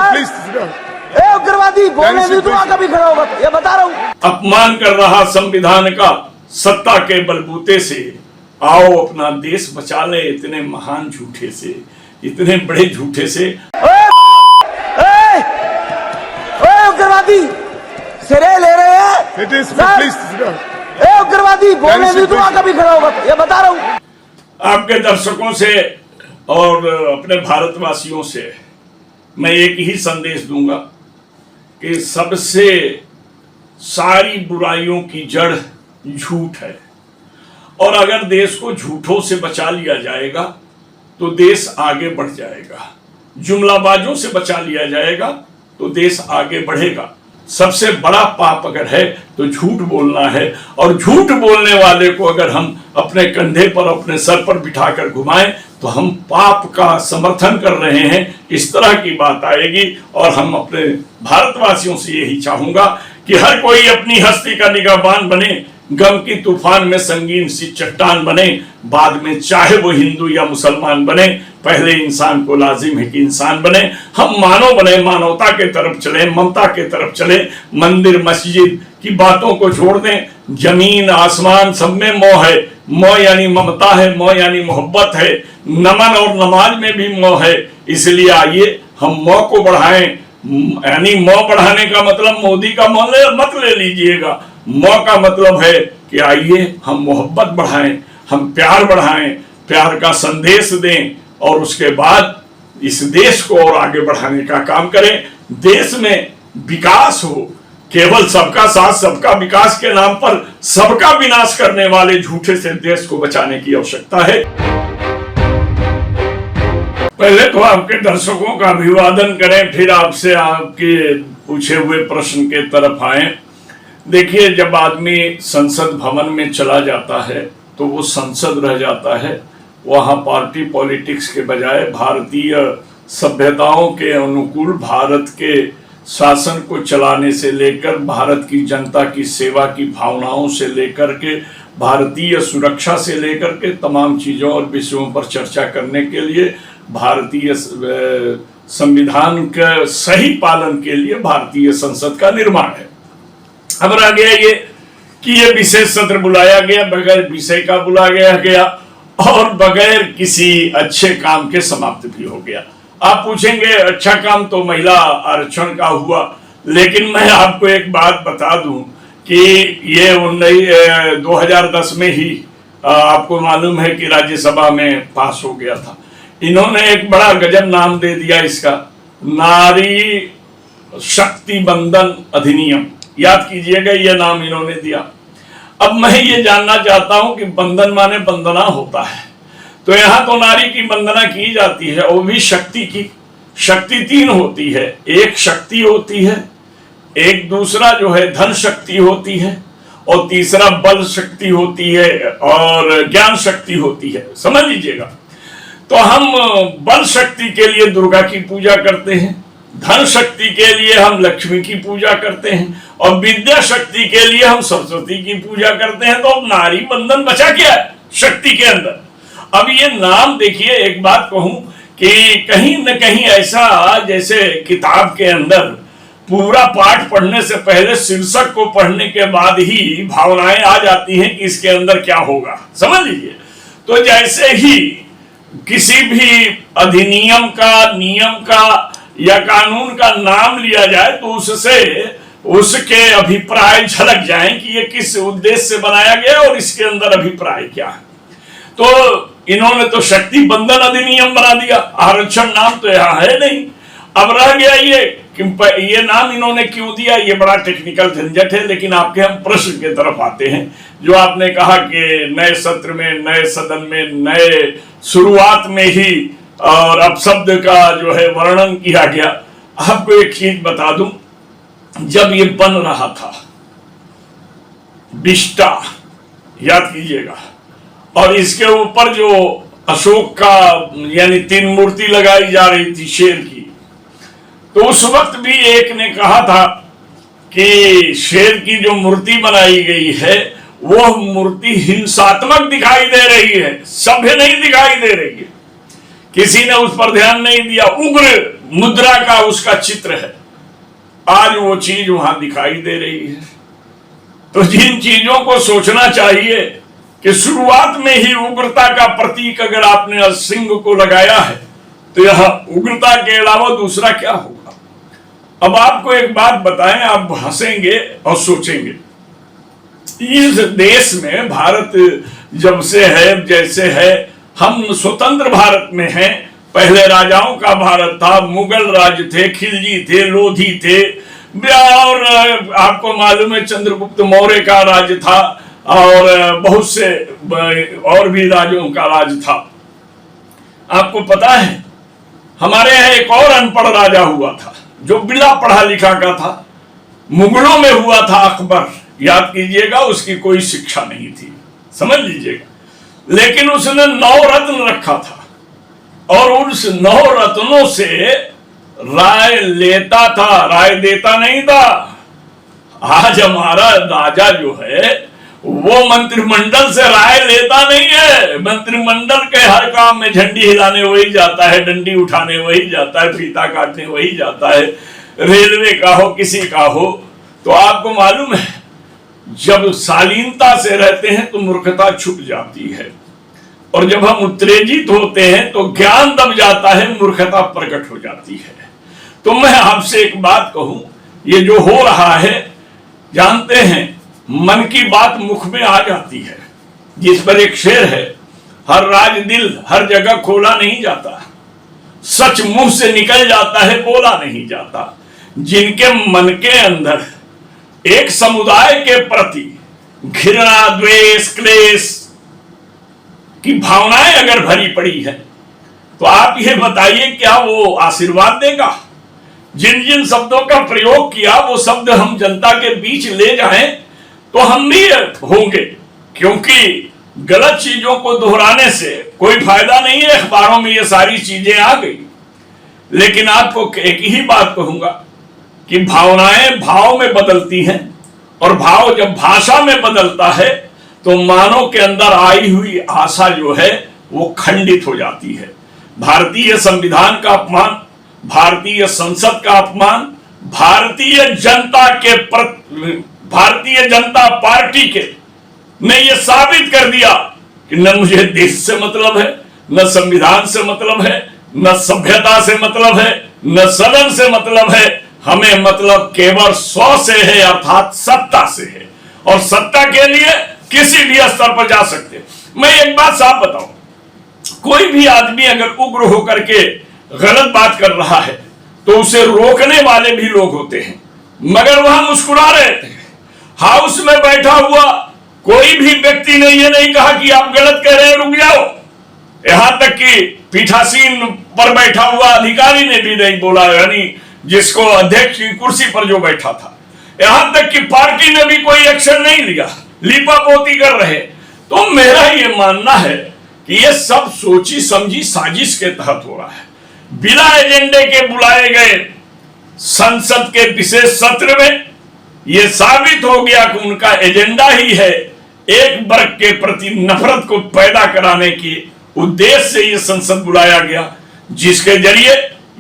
Please उग्रवादी बोलने भी तो कभी खड़ा होगा, ये बता रहा हूँ। अपमान कर रहा संविधान का सत्ता के बलबूते से, आओ अपना देश बचा ले इतने महान झूठे से, इतने बड़े झूठे से। उग्रवादी सिरे ले रहे हैं, प्लीज उग्रवादी बोलने भी तो कभी खड़ा होगा, ये बता रहा हूँ। आपके दर्शकों से और अपने भारतवासियों से मैं एक ही संदेश दूंगा कि सबसे सारी बुराइयों की जड़ झूठ है, और अगर देश को झूठों से बचा लिया जाएगा तो देश आगे बढ़ जाएगा, जुमलाबाजों से बचा लिया जाएगा तो देश आगे बढ़ेगा। सबसे बड़ा पाप अगर है तो झूठ बोलना है, और झूठ बोलने वाले को अगर हम अपने कंधे पर अपने सर पर बिठाकर घुमाएं तो हम पाप का समर्थन कर रहे हैं, इस तरह की बात आएगी। और हम अपने भारतवासियों से यही चाहूंगा कि हर कोई अपनी हस्ती का निगाहबान बने, गम की तूफान में संगीन सी चट्टान बने, बाद में चाहे वो हिंदू या मुसलमान बने, पहले इंसान को लाजिम है कि इंसान बने। हम मानव बने, मानवता के तरफ चले, ममता के तरफ चले, मंदिर मस्जिद की बातों को छोड़ दें। जमीन आसमान सब में मोह है, मोह यानी ममता है, मोह यानी मोहब्बत है, नमन और नमाज में भी मोह है। इसलिए आइए हम मोह को बढ़ाएं, यानी मोह बढ़ाने का मतलब मोदी का मोह मत ले लीजिएगा। मोह का मतलब है कि आइए हम मोहब्बत बढ़ाएं, हम प्यार बढ़ाएं, प्यार का संदेश दें, और उसके बाद इस देश को और आगे बढ़ाने का काम करें। देश में विकास हो, केवल सबका साथ सबका विकास के नाम पर सबका विनाश करने वाले झूठे से देश को बचाने की आवश्यकता है। पहले तो आपके दर्शकों का अभिवादन करें, फिर आपसे आपके पूछे हुए प्रश्न के तरफ आए। देखिए, जब आदमी संसद भवन में चला जाता है तो वो संसद रह जाता है, वहाँ पार्टी पॉलिटिक्स के बजाय भारतीय सभ्यताओं के अनुकूल भारत के शासन को चलाने से लेकर, भारत की जनता की सेवा की भावनाओं से लेकर के, भारतीय सुरक्षा से लेकर के तमाम चीज़ों और विषयों पर चर्चा करने के लिए, भारतीय संविधान के सही पालन के लिए भारतीय संसद का निर्माण है। अब रह गया ये कि ये विशेष सत्र बुलाया गया, बगैर विषय का बुलाया गया और बगैर किसी अच्छे काम के समाप्त भी हो गया। आप पूछेंगे अच्छा काम तो महिला आरक्षण का हुआ, लेकिन मैं आपको एक बात बता दूं कि ये 2010 में ही आपको मालूम है कि राज्यसभा में पास हो गया था। इन्होंने एक बड़ा गजब नाम दे दिया इसका, नारी शक्ति बंधन अधिनियम। याद कीजिएगा, यह नाम इन्होंने दिया। अब मैं ये जानना चाहता हूं कि बंधन माने वंदना होता है, तो यहां तो नारी की वंदना की जाती है, वो भी शक्ति की। शक्ति तीन होती है, एक शक्ति होती है, एक दूसरा जो है धन शक्ति होती है, और तीसरा बल शक्ति होती है और ज्ञान शक्ति होती है। समझ लीजिएगा, तो हम बल शक्ति के लिए दुर्गा की पूजा करते हैं, धन शक्ति के लिए हम लक्ष्मी की पूजा करते हैं, और विद्या शक्ति के लिए हम सरस्वती की पूजा करते हैं। तो अब नारी बंधन बचा क्या है शक्ति के अंदर? अब ये नाम देखिए, एक बात कहूं कि कहीं न कहीं ऐसा जैसे किताब के अंदर पूरा पाठ पढ़ने से पहले शीर्षक को पढ़ने के बाद ही भावनाएं आ जाती हैं कि इसके अंदर क्या होगा। समझ लीजिए, तो जैसे ही किसी भी अधिनियम का, नियम का या कानून का नाम लिया जाए तो उससे उसके अभिप्राय झलक जाएं कि ये किस उद्देश्य से बनाया गया और इसके अंदर अभिप्राय क्या है। तो इन्होंने तो शक्ति बंधन अधिनियम बना दिया, आरक्षण नाम तो यहाँ है नहीं। अब रह गया ये नाम इन्होंने क्यों दिया, ये बड़ा टेक्निकल झंझट है। लेकिन आपके हम प्रश्न के तरफ आते हैं, जो आपने कहा कि नए सत्र में, नए सदन में, नए शुरुआत में ही और अपशब्द का जो है वर्णन किया गया। आपको एक चीज बता दूं, जब ये बन रहा था बिष्टा, याद कीजिएगा, और इसके ऊपर जो अशोक का यानी 3 मूर्ति लगाई जा रही थी शेर की, तो उस वक्त भी एक ने कहा था कि शेर की जो मूर्ति बनाई गई है वह मूर्ति हिंसात्मक दिखाई दे रही है, सभ्य नहीं दिखाई दे रही है। किसी ने उस पर ध्यान नहीं दिया, उग्र मुद्रा का उसका चित्र है, आज वो चीज वहां दिखाई दे रही है। तो जिन चीजों को सोचना चाहिए कि शुरुआत में ही उग्रता का प्रतीक अगर आपने सिंह को लगाया है तो यह उग्रता के अलावा दूसरा क्या होगा। अब आपको एक बात बताएं, आप हंसेंगे और सोचेंगे, इस देश में भारत जब से है, जैसे है, हम स्वतंत्र भारत में हैं। पहले राजाओं का भारत था, मुगल राज थे, खिलजी थे, लोधी थे, और आपको मालूम है चंद्रगुप्त मौर्य का राज था, और बहुत से और भी राजों का राज था। आपको पता है हमारे यहाँ एक और अनपढ़ राजा हुआ था जो बिना पढ़ा लिखा का था, मुगलों में हुआ था अकबर, याद कीजिएगा, उसकी कोई शिक्षा नहीं थी, समझ लीजिएगा, लेकिन उसने 9 रत्न रखा था और उस 9 रत्नों से राय लेता था, राय देता नहीं था। आज हमारा राजा जो है वो मंत्रिमंडल से राय लेता नहीं है, मंत्रिमंडल के हर काम में झंडी हिलाने वही जाता है, डंडी उठाने वही जाता है, फीता काटने वही जाता है, रेलवे का हो किसी का हो। तो आपको मालूम है जब शालीनता से रहते हैं तो मूर्खता छुप जाती है, और जब हम उत्तेजित होते हैं तो ज्ञान दब जाता है, मूर्खता प्रकट हो जाती है। तो मैं आपसे एक बात कहूं, ये जो हो रहा है, जानते हैं मन की बात मुख में आ जाती है, जिस पर एक शेर है, हर राज दिल हर जगह खोला नहीं जाता, सच मुंह से निकल जाता है बोला नहीं जाता। जिनके मन के अंदर एक समुदाय के प्रति घृणा, द्वेष, क्लेश की भावनाएं अगर भरी पड़ी है तो आप ये बताइए क्या वो आशीर्वाद देगा। जिन जिन शब्दों का प्रयोग किया वो शब्द हम जनता के बीच ले जाएं तो हम भी होंगे, क्योंकि गलत चीजों को दोहराने से कोई फायदा नहीं है। अखबारों में ये सारी चीजें आ गई, लेकिन आपको एक ही बात कहूंगा कि भावनाएं भाव में बदलती हैं, और भाव जब भाषा में बदलता है तो मानव के अंदर आई हुई आशा जो है वो खंडित हो जाती है। भारतीय संविधान का अपमान, भारतीय संसद का अपमान, भारतीय जनता पार्टी के ने ये साबित कर दिया कि न मुझे देश से मतलब है, न संविधान से मतलब है, न सभ्यता से मतलब है, न सदन से मतलब है, हमें मतलब केवल 100 से है, अर्थात सत्ता से है, और सत्ता के लिए किसी भी स्तर पर जा सकते। मैं एक बात साफ बताऊं, कोई भी आदमी अगर उग्र होकर के गलत बात कर रहा है तो उसे रोकने वाले भी लोग होते हैं, मगर वहां मुस्कुरा रहे थे। हाउस में बैठा हुआ कोई भी व्यक्ति ने यह नहीं कहा कि आप गलत कह रहे हैं, रुक जाओ। यहां तक कि पीठासीन पर बैठा हुआ अधिकारी ने भी नहीं बोला, यानी जिसको अध्यक्ष की कुर्सी पर जो बैठा था, यहां तक कि पार्टी ने भी कोई एक्शन नहीं लिया, लीपापोती कर रहे। तो मेरा यह मानना है कि यह सब सोची समझी साजिश के तहत हो रहा है। बिना एजेंडे के बुलाए गए संसद के विशेष सत्र में यह साबित हो गया कि उनका एजेंडा ही है एक वर्ग के प्रति नफरत को पैदा कराने के उद्देश्य से यह संसद बुलाया गया, जिसके जरिए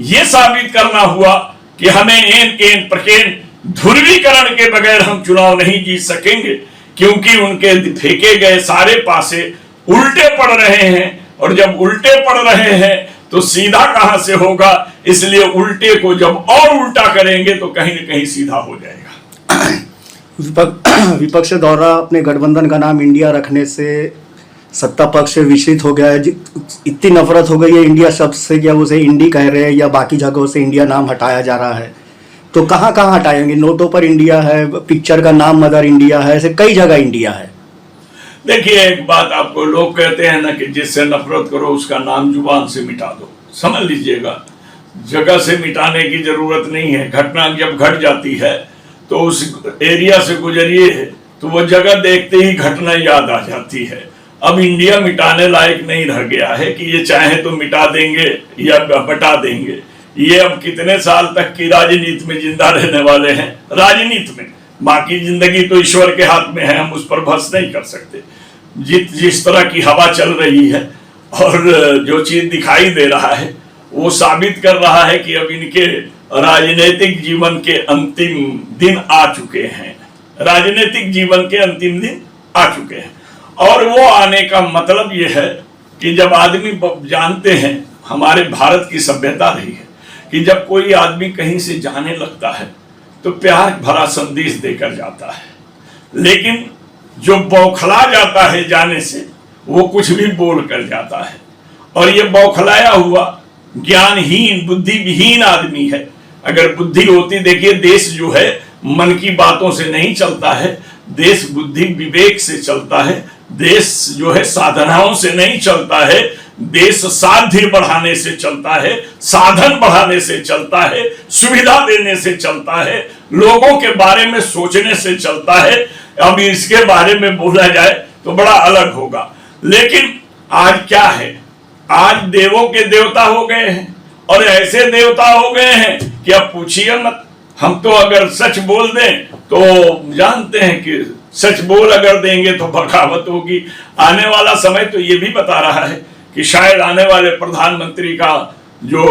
यह साबित करना हुआ कि हमें एन प्रकेन ध्रुवीकरण के बगैर हम चुनाव नहीं जीत सकेंगे, क्योंकि उनके फेंके गए सारे पासे उल्टे पड़ रहे हैं, और जब उल्टे पड़ रहे हैं तो सीधा कहां से होगा। इसलिए उल्टे को जब और उल्टा करेंगे तो कहीं न कहीं सीधा हो जाएगा। विपक्ष द्वारा अपने गठबंधन का नाम इंडिया रखने से सत्ता पक्ष से विचलित हो गया है। इतनी नफरत हो गई है इंडिया शब्द से, क्या उसे इंडी कह रहे हैं या बाकी जगहों से इंडिया नाम हटाया जा रहा है, तो कहाँ कहाँ हटाएंगे। नोटों पर इंडिया है, पिक्चर का नाम मदर इंडिया है, ऐसे कई जगह इंडिया है। देखिए एक बात, आपको लोग कहते हैं ना कि जिससे नफरत करो उसका नाम जुबान से मिटा दो। समझ लीजिएगा, जगह से मिटाने की जरूरत नहीं है। घटना जब घट जाती है तो उस एरिया से गुजरिए तो वो जगह देखते ही घटना याद आ जाती है। अब इंडिया मिटाने लायक नहीं रह गया है कि ये चाहे तो मिटा देंगे या बटा देंगे। ये अब कितने साल तक की राजनीति में जिंदा रहने वाले हैं, राजनीति में। बाकी जिंदगी तो ईश्वर के हाथ में है, हम उस पर बहस नहीं कर सकते। जिस तरह की हवा चल रही है और जो चीज दिखाई दे रहा है, वो साबित कर रहा है कि अब इनके राजनीतिक जीवन के अंतिम दिन आ चुके हैं। राजनीतिक जीवन के अंतिम दिन आ चुके हैं और वो आने का मतलब ये है कि जब आदमी जानते हैं, हमारे भारत की सभ्यता रही है कि जब कोई आदमी कहीं से जाने लगता है तो प्यार भरा संदेश देकर जाता है, लेकिन जो बौखला जाता है जाने से वो कुछ भी बोल कर जाता है। और ये बौखलाया हुआ ज्ञानहीन बुद्धि विहीन आदमी है। अगर बुद्धि होती, देखिए देश जो है मन की बातों से नहीं चलता है, देश बुद्धि विवेक से चलता है, देश जो है साधनाओं से नहीं चलता है, देश साध्य बढ़ाने से चलता है, साधन बढ़ाने से चलता है, सुविधा देने से चलता है, लोगों के बारे में सोचने से चलता है। अब इसके बारे में बोला जाए तो बड़ा अलग होगा, लेकिन आज क्या है, आज देवों के देवता हो गए हैं और ऐसे देवता हो गए हैं कि अब पूछिए मत। हम तो अगर सच बोल दें तो जानते हैं कि सच बोल अगर देंगे तो बगावत होगी। आने वाला समय तो ये भी बता रहा है कि शायद आने वाले प्रधानमंत्री का जो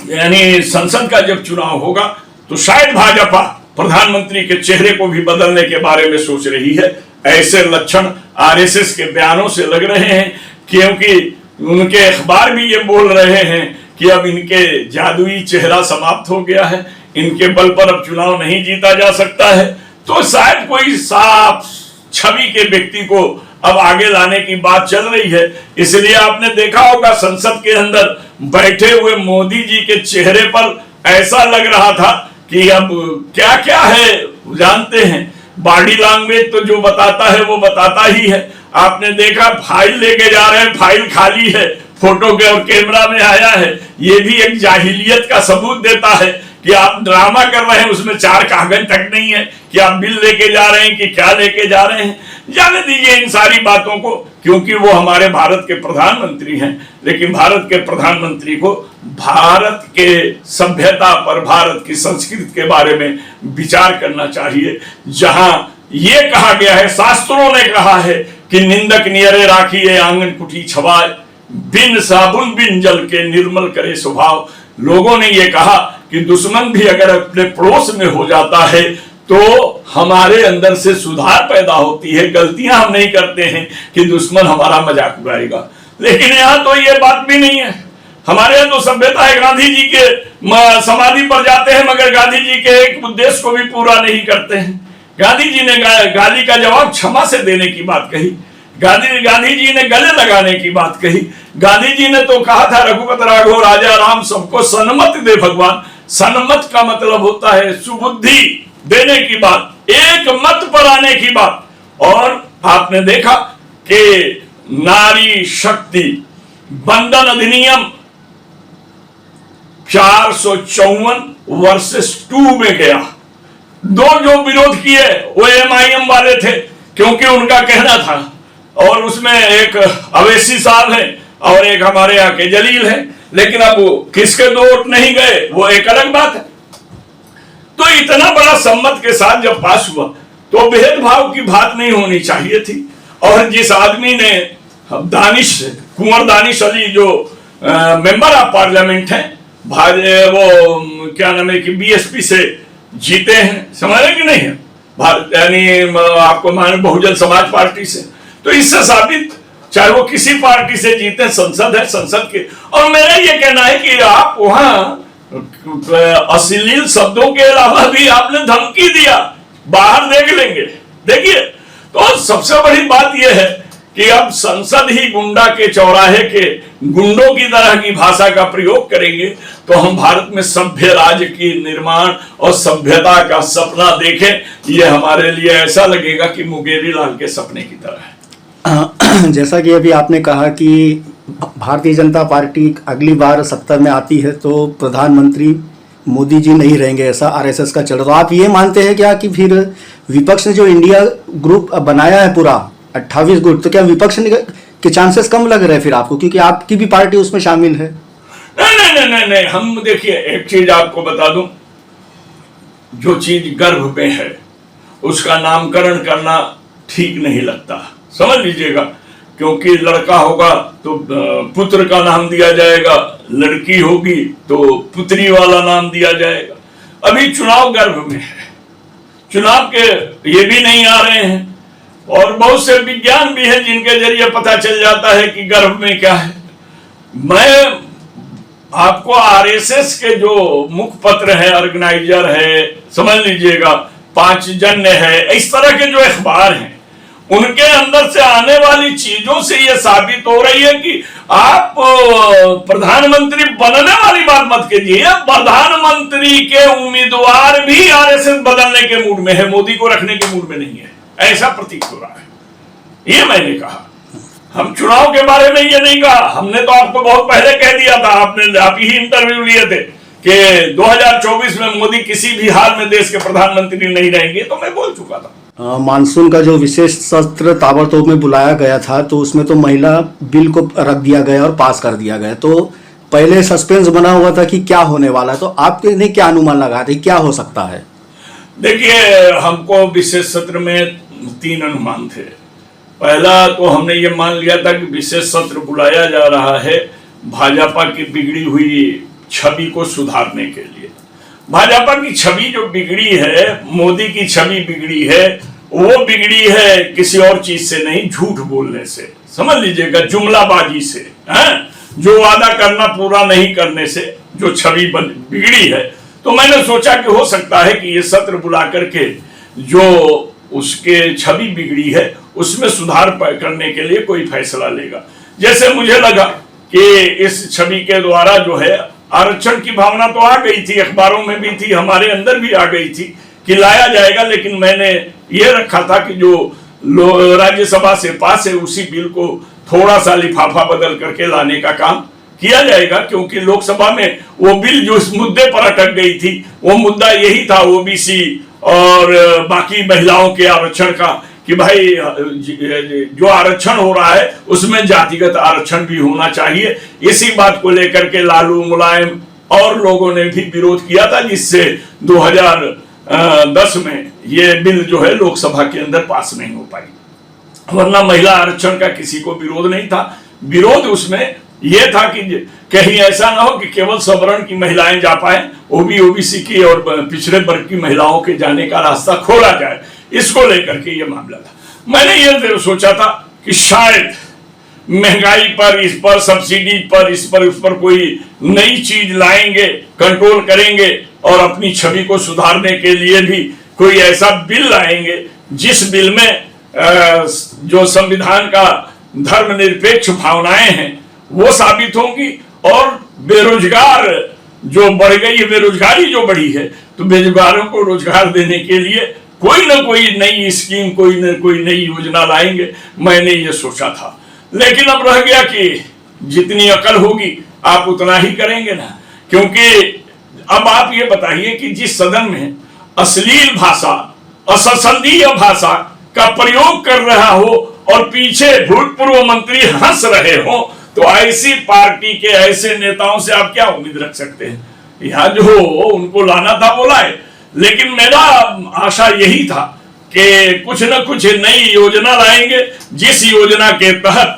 यानी संसद का जब चुनाव होगा तो शायद भाजपा प्रधानमंत्री के चेहरे को भी बदलने के बारे में सोच रही है। ऐसे लक्षण आरएसएस के बयानों से लग रहे हैं, क्योंकि उनके अखबार भी ये बोल रहे हैं कि अब इनके जादुई चेहरा समाप्त हो गया है, इनके बल पर अब चुनाव नहीं जीता जा सकता है। तो शायद कोई साफ छवि के व्यक्ति को अब आगे लाने की बात चल रही है। इसलिए आपने देखा होगा संसद के अंदर बैठे हुए मोदी जी के चेहरे पर ऐसा लग रहा था कि अब क्या क्या है जानते हैं। बॉडी लैंग्वेज तो जो बताता है वो बताता ही है। आपने देखा फाइल लेके जा रहे हैं, फाइल खाली है, फोटो के और कैमरा में आया है। ये भी एक जाहिलियत का सबूत देता है कि आप ड्रामा कर रहे हैं, उसमें 4 कागज तक नहीं है कि आप बिल लेके जा रहे हैं कि क्या लेके जा रहे हैं। जाने दीजिए इन सारी बातों को, क्योंकि वो हमारे भारत के प्रधानमंत्री हैं। लेकिन भारत के प्रधानमंत्री को भारत के सभ्यता पर, भारत की संस्कृति के बारे में विचार करना चाहिए। जहां ये कहा गया है, शास्त्रों ने कहा है कि निंदक नियरे राखिए आंगन कुटी छवाए, बिन साबुन बिन जल के निर्मल करे स्वभाव। लोगों ने ये कहा कि दुश्मन भी अगर अपने पड़ोस में हो जाता है तो हमारे अंदर से सुधार पैदा होती है। गलतियां हम नहीं करते हैं कि दुश्मन हमारा मजाक उड़ाएगा। लेकिन यहां तो ये बात भी नहीं है। हमारे यहाँ तो सभ्यता है, गांधी जी के समाधि पर जाते हैं मगर गांधी जी के एक उद्देश्य को भी पूरा नहीं करते हैं। गांधी जी ने गाली का जवाब क्षमा से देने की बात कही। गांधी जी ने गले लगाने की बात कही। गांधी जी ने तो कहा था रघुपत राघव राजा राम सबको सन्मति दे भगवान। सन्मत का मतलब होता है सुबुद्धि देने की बात, एक मत पर आने की बात। और आपने देखा कि नारी शक्ति बंधन अधिनियम 454 वर्सेस 2 में गया। दो जो विरोध किए वो एमआईएम वाले थे, क्योंकि उनका कहना था, और उसमें एक अवैसी साहब है और एक हमारे यहाँ के जलील है। लेकिन अब वो किसके दो वोट नहीं गए वो एक अलग बात है। तो इतना बड़ा सम्मत के साथ जब पास हुआ तो भेदभाव की बात नहीं होनी चाहिए थी। और जिस आदमी ने कुंवर दानिश अली जो मेंबर ऑफ पार्लियामेंट हैं, वो क्या नाम है कि बीएसपी से जीते हैं, समझ रहे कि नहीं है, यानी आपको माने बहुजन समाज पार्टी से। तो इससे साबित, चाहे वो किसी पार्टी से जीते, संसद है, संसद के। और मेरा ये कहना है कि आप वहां अश्लील शब्दों के अलावा भी आपने धमकी दिया, बाहर देख लेंगे। देखिए, तो सबसे बड़ी बात यह है कि अब संसद ही गुंडा के चौराहे के गुंडों की तरह की भाषा का प्रयोग करेंगे तो हम भारत में सभ्य राज्य की निर्माण और सभ्यता का सपना देखें। ये हमारे लिए ऐसा लगेगा कि मुंगेरी लाल के सपने की तरह है। जैसा कि अभी आपने कहा कि भारतीय जनता पार्टी अगली बार सत्ता में आती है तो प्रधानमंत्री मोदी जी नहीं रहेंगे, ऐसा आरएसएस का चल रहा। तो आप ये मानते हैं क्या कि फिर विपक्ष ने जो इंडिया ग्रुप बनाया है पूरा 28 ग्रुप, तो क्या विपक्ष के चांसेस कम लग रहे हैं फिर आपको, क्योंकि आपकी भी पार्टी उसमें शामिल है? नहीं, हम देखिए एक चीज आपको बता दूं, जो चीज गर्भ में है उसका नामकरण करना ठीक नहीं लगता। समझ लीजिएगा, क्योंकि लड़का होगा तो पुत्र का नाम दिया जाएगा, लड़की होगी तो पुत्री वाला नाम दिया जाएगा। अभी चुनाव गर्भ में है, चुनाव के ये भी नहीं आ रहे हैं, और बहुत से विज्ञान भी है जिनके जरिए पता चल जाता है कि गर्भ में क्या है। मैं आपको आरएसएस के जो मुखपत्र है, ऑर्गेनाइजर है, समझ लीजिएगा, पांचजन्य है, इस तरह के जो अखबार हैं, उनके अंदर से आने वाली चीजों से यह साबित हो रही है कि आप प्रधानमंत्री बनने वाली बात मत कीजिए। प्रधानमंत्री के उम्मीदवार भी आरएसएस बदलने के मूड में है, मोदी को रखने के मूड में नहीं है, ऐसा प्रतीत हो रहा है। ये मैंने कहा। हम चुनाव के बारे में ये नहीं कहा, हमने तो आपको बहुत पहले कह दिया था, आप ही इंटरव्यू लिए थे कि 2024 में मोदी किसी भी हाल में देश के प्रधानमंत्री नहीं रहेंगे, तो मैं बोल चुका था। मानसून का जो विशेष सत्र ताबड़तोड़ में बुलाया गया था, तो उसमें तो महिला बिल को रख दिया गया और पास कर दिया गया, तो पहले सस्पेंस बना हुआ था कि क्या होने वाला है, तो आपने क्या अनुमान लगाया था, क्या हो सकता है? देखिए, हमको विशेष सत्र में 3 अनुमान थे। पहला तो हमने ये मान लिया था कि विशेष सत्र बुलाया जा रहा है भाजपा की बिगड़ी हुई छवि को सुधारने के लिए। भाजपा की छवि जो बिगड़ी है, मोदी की छवि बिगड़ी है, वो बिगड़ी है किसी और चीज से नहीं, झूठ बोलने से, समझ लीजिएगा, जुमलाबाजी से, जो वादा करना पूरा नहीं करने से जो छवि बिगड़ी है। तो मैंने सोचा कि हो सकता है कि ये सत्र बुला करके जो उसके छवि बिगड़ी है उसमें सुधार करने के लिए कोई फैसला लेगा। जैसे मुझे लगा कि इस छवि के द्वारा जो है आरक्षण की भावना तो आ गई थी, अखबारों में भी थी, हमारे अंदर भी आ गई थी कि लाया जाएगा, लेकिन मैंने ये रखा था कि जो राज्यसभा से पास है उसी बिल को थोड़ा सा लिफाफा बदल करके लाने का काम किया जाएगा, क्योंकि लोकसभा में वो बिल जो इस मुद्दे पर अटक गई थी, वो मुद्दा यही था ओबीसी और बाकी महिलाओं के आरक्षण का, कि भाई जो आरक्षण हो रहा है उसमें जातिगत आरक्षण भी होना चाहिए। इसी बात को लेकर के लालू, मुलायम और लोगों ने भी विरोध किया था, जिससे 2010 में ये बिल जो है लोकसभा के अंदर पास नहीं हो पाई। वरना महिला आरक्षण का किसी को विरोध नहीं था। विरोध उसमें यह था कि कहीं ऐसा ना हो कि केवल सवर्ण की महिलाएं जा पाए, ओबीसी की और पिछड़े वर्ग की महिलाओं के जाने का रास्ता खोला जाए, इसको लेकर के ये मामला था। मैंने ये सोचा था कि शायद महंगाई पर, इस पर, सब्सिडी पर, इस पर, उस पर कोई नई चीज लाएंगे, कंट्रोल करेंगे और अपनी छवि को सुधारने के लिए भी कोई ऐसा बिल लाएंगे जिस बिल में जो संविधान का धर्मनिरपेक्ष भावनाएं हैं वो साबित होंगी, और बेरोजगार जो बढ़ गई है, बेरोजगारी जो बढ़ी है, तो बेरोजगारों को रोजगार देने के लिए कोई ना कोई नई स्कीम, कोई ना कोई नई योजना लाएंगे। मैंने ये सोचा था, लेकिन अब रह गया कि जितनी अकल होगी आप उतना ही करेंगे ना, क्योंकि अब आप ये बताइए कि जिस सदन में अश्लील भाषा, असंसदीय भाषा का प्रयोग कर रहा हो और पीछे भूतपूर्व मंत्री हंस रहे हो, तो ऐसी पार्टी के ऐसे नेताओं से आप क्या उम्मीद रख सकते हैं? यहाँ जो उनको लाना था वो लाए, लेकिन मेरा आशा यही था कि कुछ न कुछ नई योजना लाएंगे जिस योजना के तहत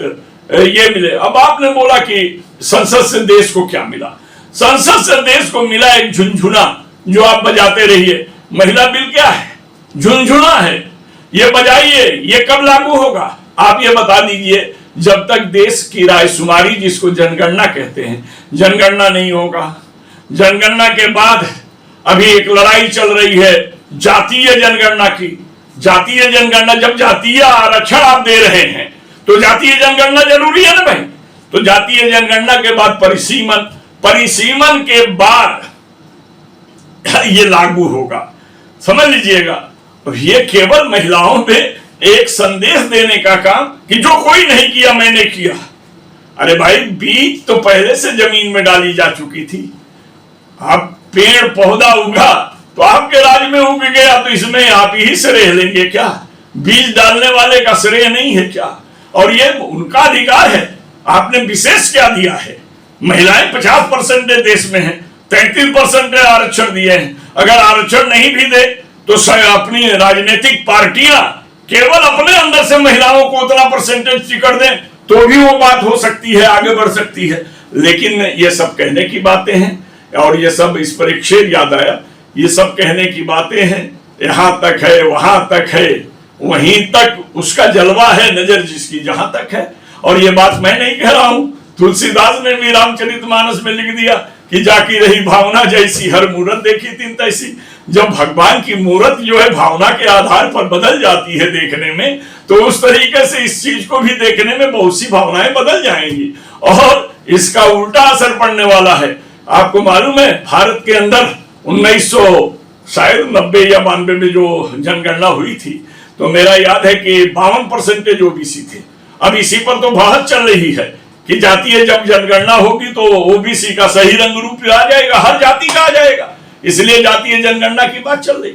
ये मिले। अब आपने बोला कि संसद से देश को क्या मिला? संसद से देश को मिला एक झुनझुना जो आप बजाते रहिए। महिला बिल क्या है? झुनझुना है, ये बजाइए। ये कब लागू होगा आप ये बता दीजिए? जब तक देश की रायशुमारी, जिसको जनगणना कहते हैं, जनगणना नहीं होगा। जनगणना के बाद अभी एक लड़ाई चल रही है जातीय जनगणना की। जातीय जनगणना, जब जातीय आरक्षण आप दे रहे हैं तो जातीय जनगणना जरूरी है ना भाई। तो जातीय जनगणना के बाद परिसीमन, परिसीमन के बाद ये लागू होगा, समझ लीजिएगा। ये केवल महिलाओं में एक संदेश देने का काम कि जो कोई नहीं किया मैंने किया। अरे भाई, बीज तो पहले से जमीन में डाली जा चुकी थी। अब पेड़ पौधा उगा तो आपके राज्य में उग गया, तो इसमें आप ही श्रेय लेंगे क्या? बीज डालने वाले का श्रेय नहीं है क्या? और ये उनका अधिकार है। आपने विशेष क्या दिया है? महिलाएं 50% देश में है, 33% आरक्षण दिए हैं। अगर आरक्षण नहीं भी दे तो अपनी राजनीतिक पार्टियां केवल अपने अंदर से महिलाओं को उतना परसेंटेज टिकट दें तो भी वो बात हो सकती है, आगे बढ़ सकती है। लेकिन ये सब कहने की बातें हैं और ये सब, इस पर एक शेर याद आया, ये सब कहने की बातें हैं, यहां तक है वहां तक है वहीं तक उसका जलवा है, नजर जिसकी जहां तक है। और ये बात मैं नहीं कह रहा हूं, तुलसीदास ने भी रामचरितमानस में लिख दिया कि जाकी रही भावना जैसी, हर मूरत देखी तीन तैसी। जब भगवान की मूरत जो है भावना के आधार पर बदल जाती है देखने में, तो उस तरीके से इस चीज को भी देखने में बहुत सी भावनाएं बदल जाएंगी और इसका उल्टा असर पड़ने वाला है। आपको मालूम है भारत के अंदर 1990 या 92 में जो जनगणना हुई थी, तो मेरा याद है कि 52% ओबीसी थे। अब इसी पर तो बहस चल रही है कि जातीय जब जनगणना होगी तो ओबीसी का सही रंग रूप आ जाएगा, हर जाति का आ जाएगा, इसलिए जातीय जनगणना की बात चल रही।